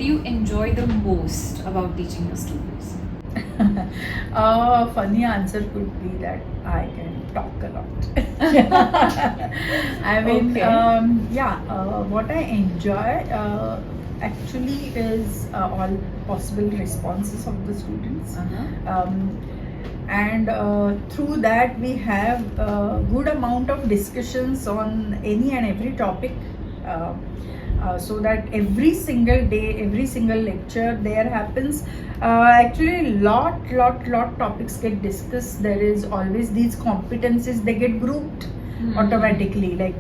you enjoy the most about teaching your students? Funny answer could be that I can talk a lot. I mean, Okay. what I enjoy actually is all possible responses of the students. And through that we have a good amount of discussions on any and every topic, so that every single day, every single lecture there happens, actually lot topics get discussed. There is always these competencies, they get grouped automatically, like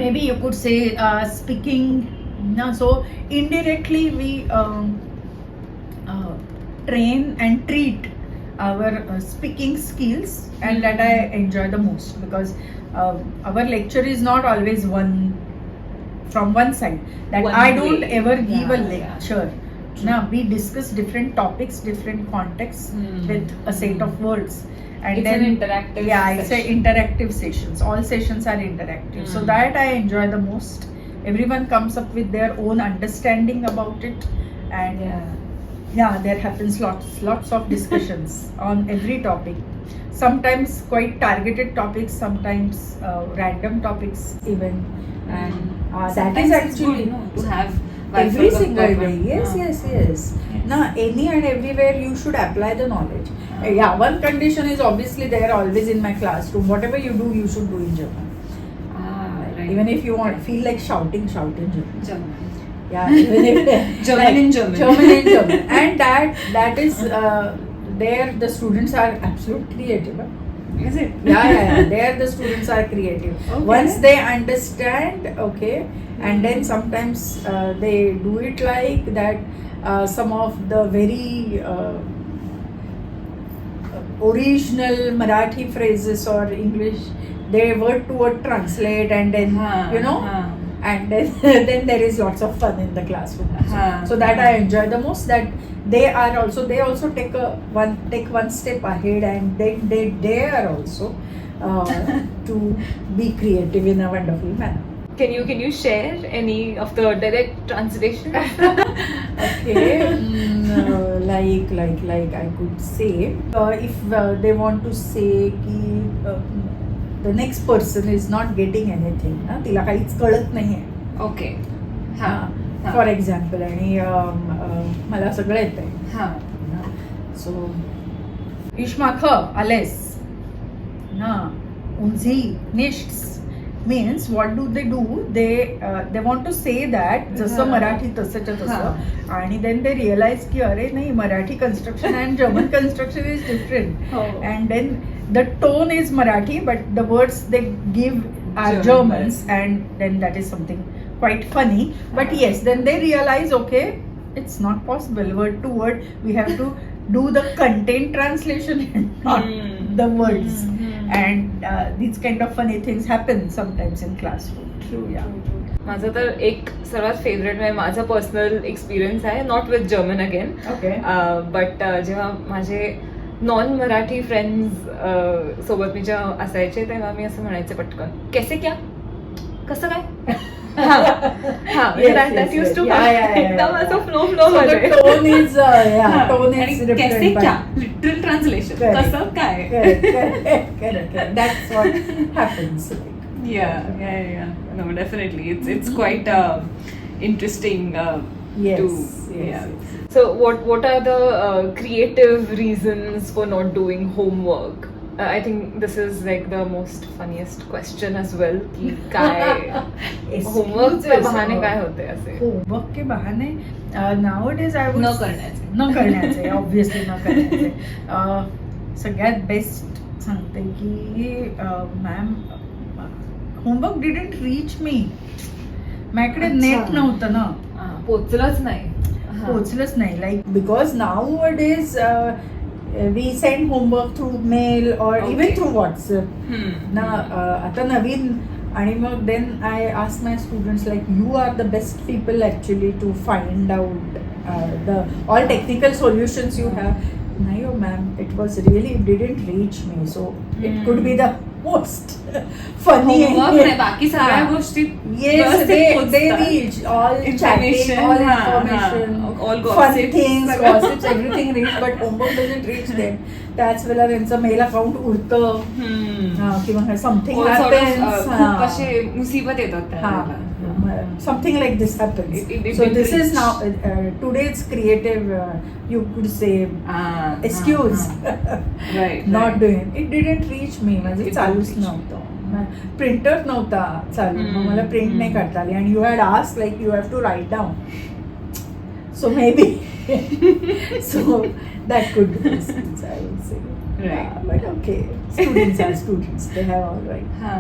maybe you could say speaking. So indirectly we train and treat our speaking skills, and that I enjoy the most, because our lecture is not always one from one side, that One I don't way. ever give a Yeah, lecture. Now we discuss different topics, different contexts with a set of words, and It's then an interactive it's a session. interactive sessions. All sessions are interactive, so that I enjoy the most. Everyone comes up with their own understanding about it, and there happens lots of discussions on every topic. Sometimes quite targeted topics, sometimes random topics even, and that Sometimes is it's actually good, no, to have every Vifles of single day. purpose. Yes. Yes. Now any and everywhere you should apply the knowledge. One condition is obviously there always in my classroom: whatever you do, you should do in German. Right. Even if you feel like shouting, shout in German. German. Even if German in German. German in German. And that is there the students are absolute creative. Is it? There the students are creative. Okay. Once they understand, okay, and then sometimes they do it like that. Some of the very original Marathi phrases or English, they word to word translate, and then and then, then there is lots of fun in the classroom. So that I enjoy the most. That they also take one step ahead, and they dare also to be creative in a wonderful manner. Can you share any of the direct translation? Okay, like I could say, if they want to say ki, the next person is not getting anything, ना तिला काहीच कळत नाहीये. Okay. For example, आणि मला सगळं येतंय. सो इश्माख आलेस ना उंझी निश्ट्स means what do? They want to say that जसं मराठी तसंच्या तसं, आणि then they realize की अरे नाही, Marathi construction and German construction is different, and then the tone is Marathi but the words they give are Germans, and then that is something quite funny. But yes, then they realize, okay, it's not possible word to word, we have to do the content translation and not the words. And these kind of funny things happen sometimes in classroom. True. माझं तर एक सर्वात favourite म्हणजे माझा personal experience आहे, not with German again, Okay. But जेव्हा माझे non Marathi friends सोबत मी जेव्हा असायचे, तेव्हा मी असं म्हणायचे पटकन, कैसे क्या, कसं काय. That used to एकदम असं flow So the tone is आणि different. कैसे क्या लिटरल ट्रान्सलेशन Correct. कसं काय. Correct. That's what happens. Yeah. No, definitely. It's quite interesting. Yes. So what are the creative reasons for not doing homework? I think this is like the most funniest question as well, कि काय homework के बहाने काय होते ऐसे. Homework के बहाने nowadays I would न करण्याचे. न करण्याचे ऑब्विसली न करण्याचे. सगळ्यात बेस्ट सांगते की ma'am, homework didn't reach me. माझ्याकडे नेट नव्हतं ना, पोचलंच नाही. पोचलंच नाही. Like because nowadays we send homework through mail or even through WhatsApp. ना आता नवीन, आणि मग then I ask my students, like, you are the best people actually to find out the all technical solutions you have. No, ma'am, it was really, it didn't reach me. So it could be the most funny. Homework नाही, बाकी सगळ्या हा. गोष्टी Yes, व्यवस्थित they पोहोचतात. reach all Information, chatting, all हा, information, हा. All fun gossips, things, सगळं. gossips, everything reach, but homework doesn't reach them. त्याच वेळेला त्यांचं मेल अकाउंट उडतं हम्म. किंवा something All sort of, happens. खूप असे मुसीबत येतात त्यावेळेला. Something like this happens. It So didn't this is reach. now today's creative. You could say Ah, excuse. Right, Not right. doing it. It didn't reach me. म्हणजे It चालूच didn't reach. नव्हतं. Printer नव्हता चालू मग हम्म, मला print नाही हम्म. करता आली and you had ask like you have to write down so maybe so that could be I will say Right. But okay students are students they have all right हा.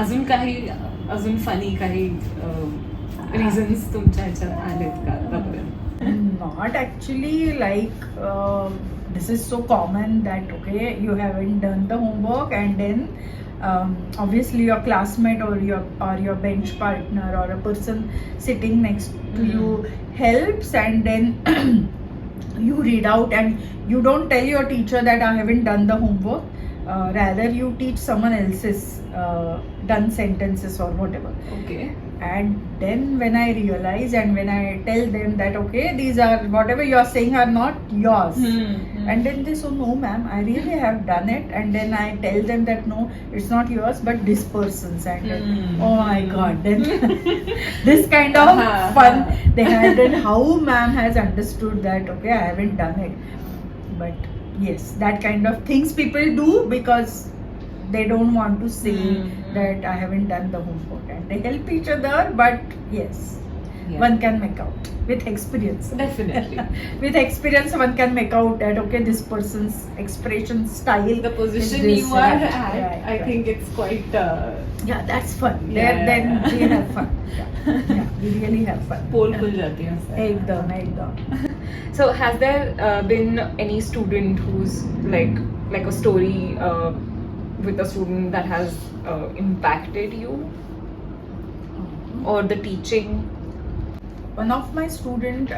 अजून काही अजून funny काही reasons तुमच्या ह्याच्यात आलेत का आतापर्यंत? Not actually like this is so common that okay you haven't done the homework and then obviously your classmate or your bench partner or a person sitting next to you helps and then you read out and you don't tell your teacher that I haven't done the homework. Rather you teach someone else's done sentences or whatever. Okay. And then when I realize and when I tell them that okay these are whatever you are saying are not yours and then they say no ma'am I really have done it and then I tell them that no it's not yours but this person's and then, oh my god then this kind of fun they had and how ma'am has understood that okay I haven't done it but yes that kind of things people do because they don't want to say that I haven't done the homework and they help each other but yes one can make out with experience Definitely. with experience one can make out that okay this person's expression style The position is this, you are right, at, right, I right. think it's quite yeah that's fun Yeah, then yeah. we have fun yeah we really have fun पोल खुल जाती है उससे. एकदम So has there been any student who's like a story with a student that has impacted you or the teaching? one of my student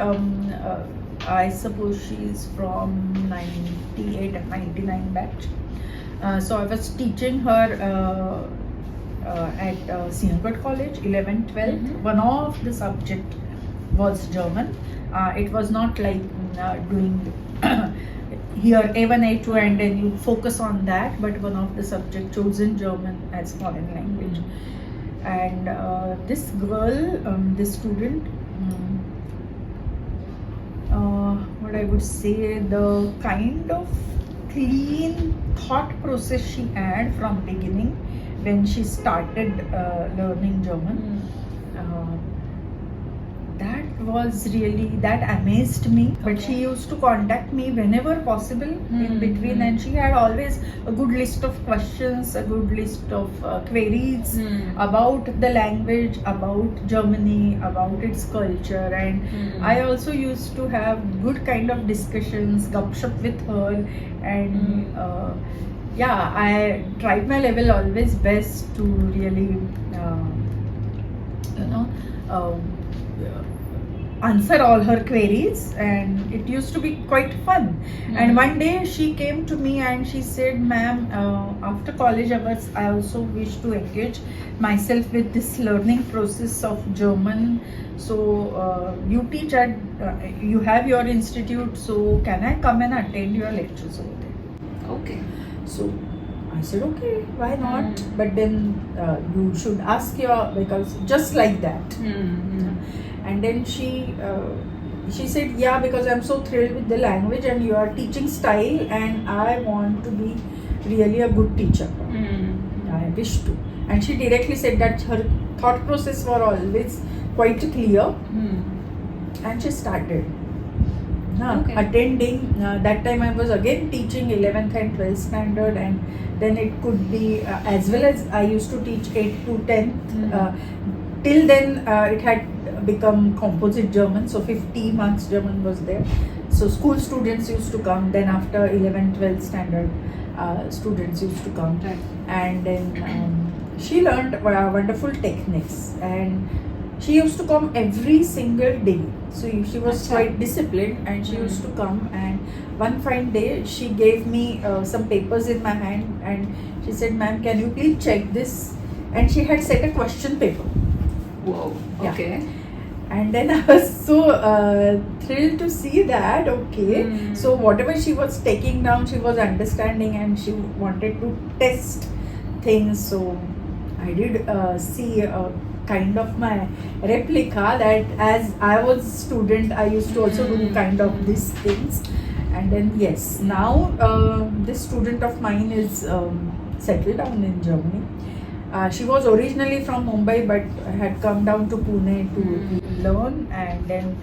I suppose she's from 98 and 99 batch so I was teaching her at Sinhagad College 11th 12th one of the subject was German it was not like doing here A1 A2 and then you focus on that but one of the subject chosen German as foreign language and this girl this student what I would say the kind of clean thought process she had from beginning when she started learning German that was really that amazed me but she used to contact me whenever possible in between and she had always a good list of questions a good list of queries about the language about Germany about its culture and I also used to have good kind of discussions gupshup with her and yeah I tried my level always best to really answer all her queries and it used to be quite fun and one day she came to me and she said ma'am after college hours I also wish to engage myself with this learning process of German so you teach at you have your institute so can I come and attend your lectures over there Okay. so I said okay why not but then you should ask your because just like that and then she said yeah because I'm so thrilled with the language and your teaching style and I want to be really a good teacher I wish to and she directly said that her thought process were always quite clear and she started Okay. attending that time I was again teaching 11th and 12th standard and then it could be as well as I used to teach 8th to 10th till then it had become composite German so 50 marks German was there so school students used to come then after 11th 12th standard students used to come Right. and then she learned wonderful techniques and she used to come every single day. So she was Acha. quite disciplined, and she used to come. And one fine day, she gave me some papers in my hand, and she said, "Ma'am, can you please check this?" And she had set a question paper. Whoa. Yeah. Okay. And then I was so thrilled to see that. Okay, so whatever she was taking down, she was understanding, and she wanted to test things. So I did see kind of my replica, that as I was student, I used to also do kind of these things. And then yes, now this student of mine is settled down in Germany. She was originally from Mumbai, but had come down to Pune to learn, and then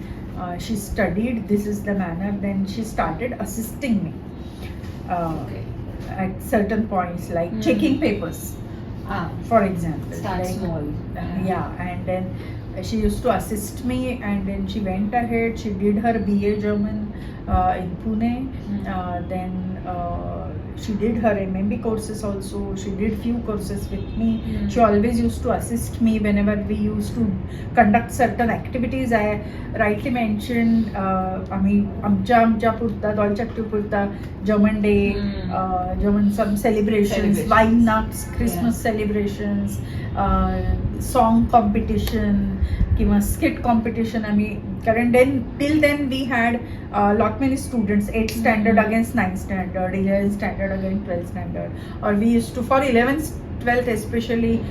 she studied. This is the manner. Then she started assisting me Okay. at certain points, like checking papers, for example. Start Like, small. yeah, and then she used to assist me, and then she went ahead. She did her BA German in Pune. Then she did her MMB courses also. She did few courses with me. She always used to assist me whenever we used to conduct certain activities. I rightly mentioned, आमच्या पुरता दोलचक्टी पुरता German Day, German some celebrations, wine nuts, Christmas celebrations, song competition, किंवा skit competition. Current then till then we had lot many students, 8th standard against 9th standard, 11th standard against 12th standard, or we used to, for 11th 12th especially,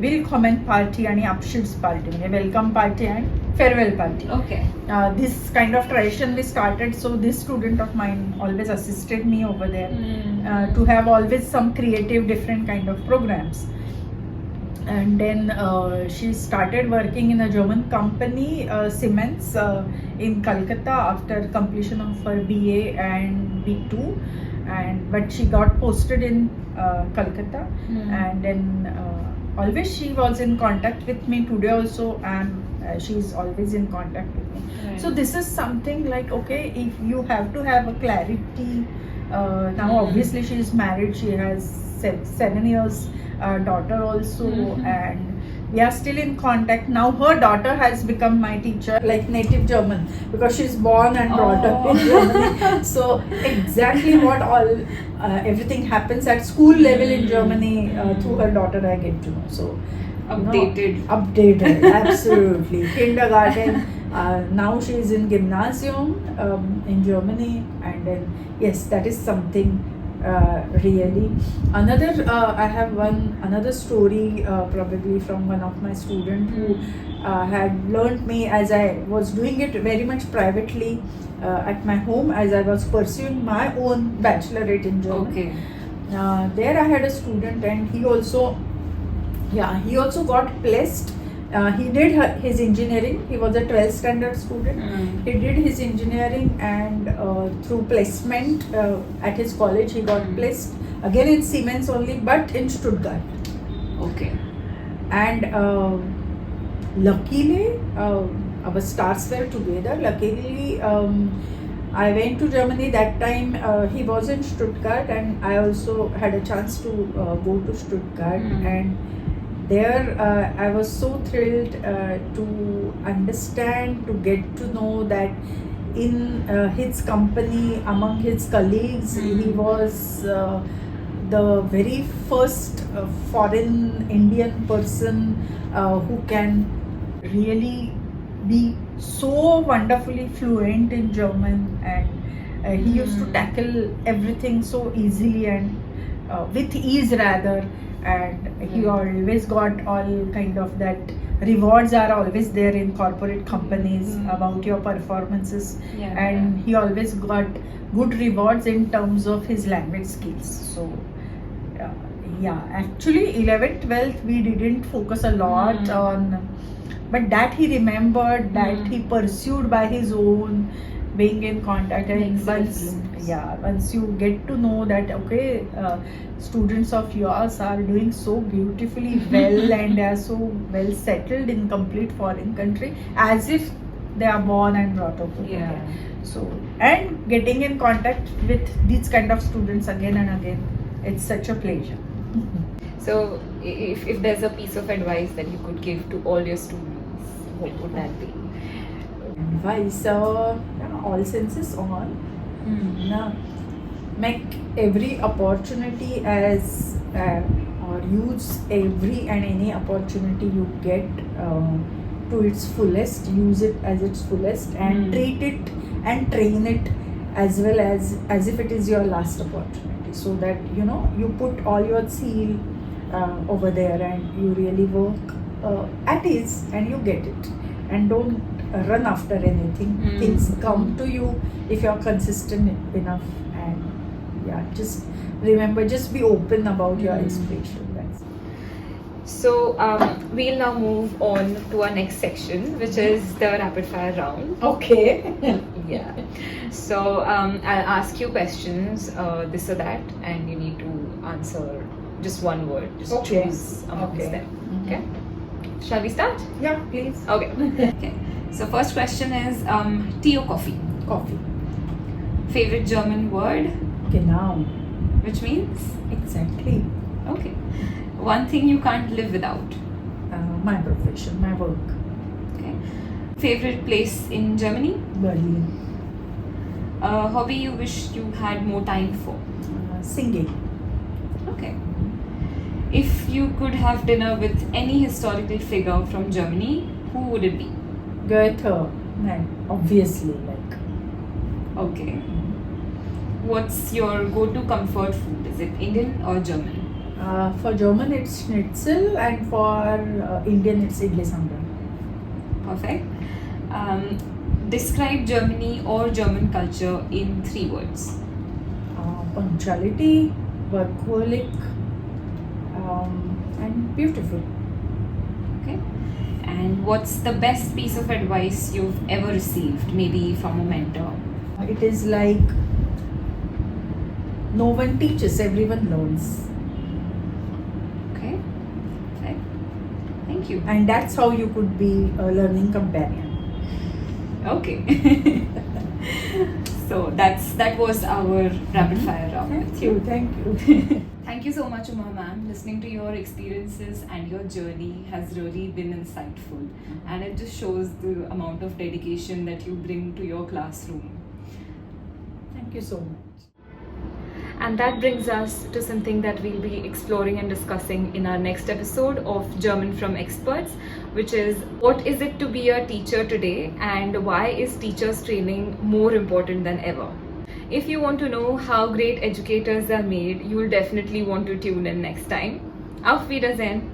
willkommen party and abschieds party, welcome party and farewell party. Okay. This kind of tradition we started. So this student of mine always assisted me over there to have always some creative different kind of programs. And then she started working in a German company, Siemens, in Calcutta, after completion of her BA and B2. But she got posted in Calcutta, and then always she was in contact with me. Today also, she's always in contact with me. Right. So this is something like, okay, if you have to have a clarity. Now obviously she is married. She has 7 years daughter also, and we are still in contact. Now her daughter has become my teacher, like native German, because she's born and brought up in Germany. So exactly what all everything happens at school level in Germany through her daughter I get to know. So updated absolutely. Kindergarten, now she is in gymnasium in Germany, and then yes, that is something really. Another I have another story probably from one of my students who had learned me as I was doing it very much privately at my home, as I was pursuing my own bachelorette in German. Okay. There I had a student, and he also got placed. He did his engineering. He was a 12th standard student. He did his engineering, and through placement at his college, he got placed again in Siemens only, but in Stuttgart. Okay. And luckily, our stars were together. Luckily, I went to Germany that time. He was in Stuttgart, and I also had a chance to go to Stuttgart. And there I was so thrilled to understand, to get to know that in his company, among his colleagues, he was the very first foreign Indian person who can really be so wonderfully fluent in German, and he used to tackle everything so easily and with ease rather. And he always got all kind of that rewards are always there in corporate companies about your performances, and he always got good rewards in terms of his language skills. So actually 11th 12th we didn't focus a lot on, but that he remembered, that he pursued by his own, being in contact. And once you get to know that, okay, students of yours are doing so beautifully well and they are so well settled in complete foreign country, as if they are born and brought up over there. So, and getting in contact with these kind of students again and again, it's such a pleasure. So, if there's a piece of advice that you could give to all your students what would that be? Advice, all senses on. Now, make every opportunity as or use every and any opportunity you get to its fullest. Use it as its fullest and treat it and train it as well as if it is your last opportunity, so that you put all your zeal over there and you really work at ease and you get it, and don't run after anything. Things come to you if you're consistent enough, and just remember, just be open about your inspiration. That's it. So we'll now move on to our next section, which is the rapid fire round. Okay. Yeah. So I'll ask you questions, this or that, and you need to answer just one word. Just Okay. choose amongst Okay. them. Okay. Shall we start? Yeah, please. Okay. Okay. So first question is tea or coffee? Coffee. Favorite German word, Genau. which means? Exactly. Okay. One thing you can't live without. My profession, my work. Okay. Favorite place in Germany? Berlin. A hobby you wish you had more time for? Singing. Okay. If you could have dinner with any historical figure from Germany, who would it be? Goethe. Man, obviously, like. Okay. What's your go-to comfort food? Is it Indian or German? For German, it's schnitzel, and for Indian, it's idli sambar. Perfect. Describe Germany or German culture in 3 words. Punctuality, workaholic, and beautiful. Okay. And what's the best piece of advice you've ever received, maybe from a mentor? It is like no one teaches, everyone learns. Okay. Perfect. Thank you. And that's how you could be a learning companion. Okay. So that was our rapid fire round with you. Thank you. Thank you so much, Uma ma'am. Listening to your experiences and your journey has really been insightful, and it just shows the amount of dedication that you bring to your classroom. Thank you so much. And that brings us to something that we'll be exploring and discussing in our next episode of German from Experts, which is what is it to be a teacher today and why is teachers training more important than ever? If you want to know how great educators are made, you will definitely want to tune in next time. Auf Wiedersehen!